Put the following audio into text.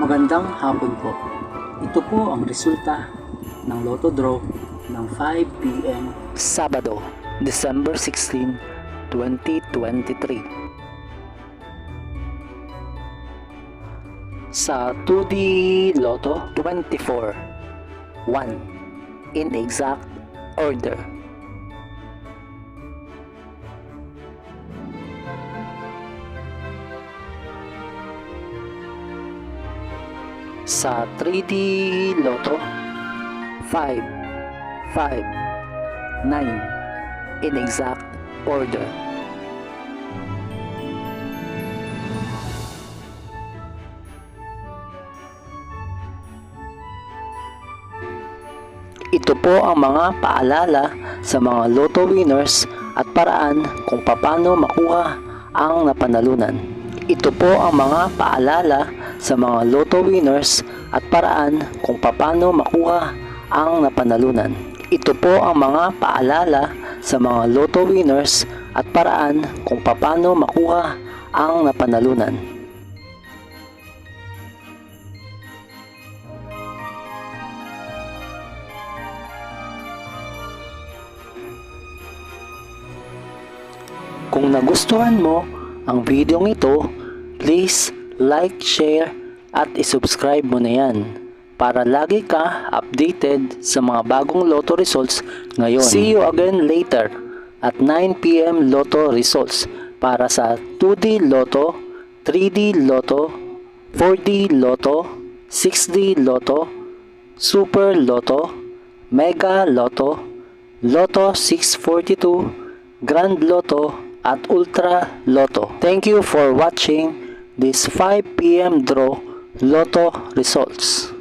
Magandang hapon po. Ito po ang resulta ng Lotto Draw ng 5 p.m. Sabado, December 16, 2023. Sa 2D Lotto 24, 1 in exact order. Sa 3D Lotto 5, 5, 9 in exact order. Ito po ang mga paalala sa mga Lotto winners at paraan kung paano makuha ang napanalunan. Ito po ang mga paalala sa mga Lotto winners at paraan kung paano makuha ang napanalunan. Ito po ang mga paalala sa mga Lotto winners at paraan kung paano makuha ang napanalunan. Kung nagustuhan mo ang video ito, please like, share at isubscribe mo na yan para lagi ka updated sa mga bagong Lotto results ngayon. See you again later at 9 p.m. Lotto results para sa 2D Lotto, 3D Lotto, 4D Lotto, 6D Lotto, Super Lotto, Mega Lotto, Lotto 642, Grand Lotto at Ultra Lotto. Thank you for watching this 5 p.m. draw Lotto results.